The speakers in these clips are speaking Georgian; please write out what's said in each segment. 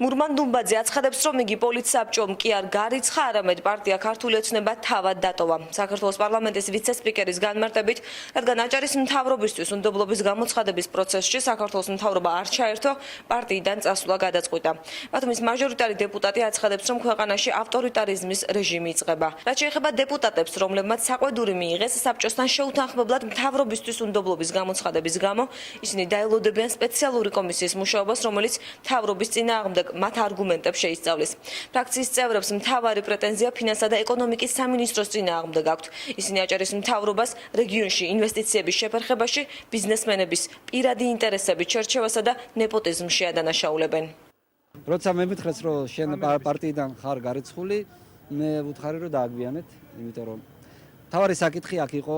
მურმან დუმბაძე აცხადებს, რომ იგი პოლიტსაბჭომ კი არ გარიცხა, არამედ პარტია ქართული ოცნება თავად დატოვა. საქართველოს პარლამენტის ვიცე-სპიკერის განმარტებით, რადგან აჭარის მთავრობისთვის უნდობლობის გამოცხადების პროცესში საქართველოს მთავრობა არ ჩაერთო, პარტიიდან წასვლა გადაწყვიტა. ბათუმის მაჟორიტარი დეპუტატი აცხადებს, რომ ქვეყანაში ავტორიტარიზმის რეჟიმი იწყება. რაც შეეხება დეპუტატებს, რომლებმაც საყვედური მიიღეს საბჭოსთან შეუთანხმებლად მთავრობისთვის უნდობლობის გამოცხადების გამო, ისინი დაელოდებიან სპეციალური კომისიის მუშაობას, რომელიც მთავრობის წინააღმდეგ მათ არგუმენტებს შეისწავლის. ფრაქციის წევრებს მთავარი პრეტენზია ფინანსთა და ეკონომიკის სამინისტროს წინააღმდეგ აქვთ. ისინი აჭარის მთავრობას რეგიონში ინვესტიციების შეფერხებაში, ბიზნესმენების პირადი ინტერესების შერჩევასა და ნეპოტიზმში ადანაშაულებენ. როცა მე მითხრეს, რომ შენ პარტიიდან ხარ გარიცხული, მე ვუთხარი, რომ დააგვიანეთ, იმიტომ რომ თავარი საკითხი აქ იყო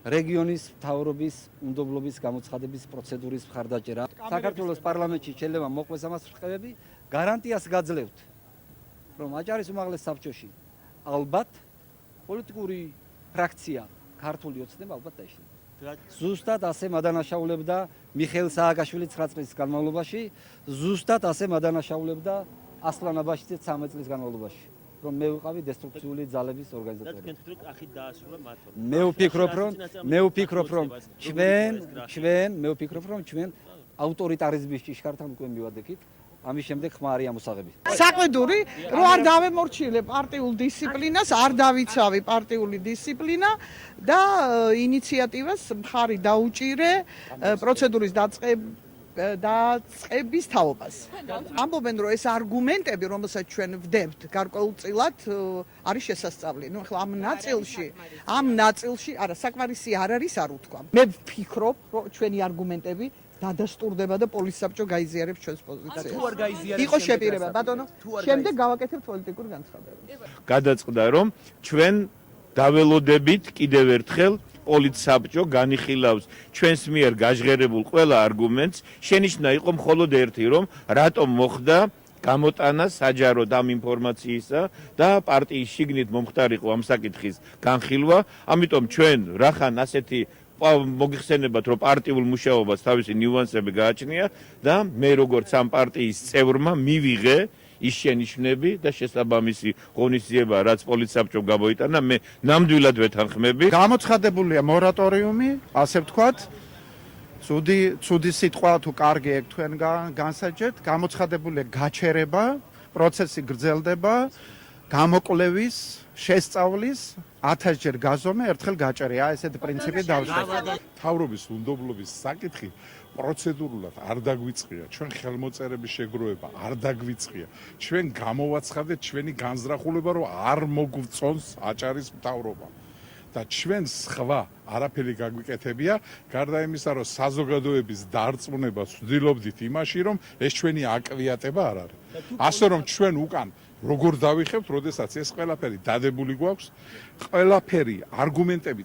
რეგიონის მთავრობის უნდობლობის გამოცხადების პროცედურის მხარდაჭერა. საქართველოს პარლამენტში შეიძლება მოყვეს ამას რყევები, გარანტიას გაძლევთ, რომ აჭარის უმაღლეს საბჭოში ალბათ პოლიტიკური ფრაქცია ქართული ოცნება ალბათ დაიშალა. ზუსტად ასე მადანაშაულებდა მიხეილ სააკაშვილი 9 წლის განმავლობაში, ზუსტად ასე მადანაშაულებდა ასლან აბაშიძე 13 წლის განმავლობაში. რომ მე ვიყავი დესტრუქციული ძალების ორგანიზატორი. მე ვფიქრობ, რომ ჩვენ ავტორიტარიზმის ჭიშკართან უკვე მივადექით. ამის შემდეგ ხმა არის ამოსაღები. საყვედური, რომ არ დავემორჩილე პარტიულ დისციპლინას, არ დავიცავი პარტიული დისციპლინა და ინიციატივას მხარი დაუჭირე პროცედურის დაწყების თაობას. ამბობენ, რომ ეს არგუმენტები, რომელსაც ჩვენ ვდებთ გარკვეულწილად, არის შესასწავლი. ნუ ახლა ამ ნაწილში არა, საკმარისი არ არის, არ უთქვა. მე ვფიქრობ, რომ ჩვენი არგუმენტები დადასტურდება და პოლიტსაბჭო გაიზიარებს ჩვენს პოზიციას. იყო შეპირება, ბატონო. შემდეგ გავაკეთებთ პოლიტიკური განცხადებები. გადაწყდა, რომ ჩვენ დაველოდებით კიდევ ერთხელ პოლიტსაბჭო განიხილავს ჩვენს მიერ გაჟღერებულ ყველა არგუმენტს. შენიშნა იყო მხოლოდ ერთი, რომ რატომ მოხდა გამოტანა საჯაროდ ამ ინფორმაციისა და პარტიის შიგნით მომხდარიყო ამ საკითხის განხილვა. ამიტომ ჩვენ რახან ასეთი მოგიხსენებათ, რომ პარტიულ მუშაობას თავისი ნიუანსები გააჩნია და მე როგორც ამ პარტიის წევრმა მივიღე ის შენიშვნები და შესაბამისი ღონისძიება, რაც პოლიტსაბჭომ გამოიტანა, მე ნამდვილად ვეთანხმები. გამოცხადებულია მორატორიუმი, ასე ვთქვათ, ცუდი სიტყვა თუ კარგი ეგ თქვენ განსაჯეთ, გამოცხადებულია გაჩერება, პროცესი გრძელდება, გამოკვლევის, შესწავლის 1000-ჯერ გაზომე, ერთხელ გაჭერია, ესეთი პრინციპი დავშევთ. მთავრობის უნდობლობის საკითხი პროცედურულად არ დაგვიწყია, ჩვენ ხელმოწერების შეგროვება არ დაგვიწყია. ჩვენ გამოვაცხადეთ ჩვენი განზრახულება, რომ არ მოგვწონს აჭარის მთავრობა. და ჩვენ სხვა არაფერი გაგვიკეთებია, გარდა იმისა, რომ საზოგადოების დარწმუნებას ვცდილობდით იმაში, რომ ეს ჩვენი აკვიატება არ არის. ასე რომ ჩვენ უკან როგორ დავიხებთ, როდესაც ეს ყველაფერი დადებული გვაქვს, ყველაფერი არგუმენტები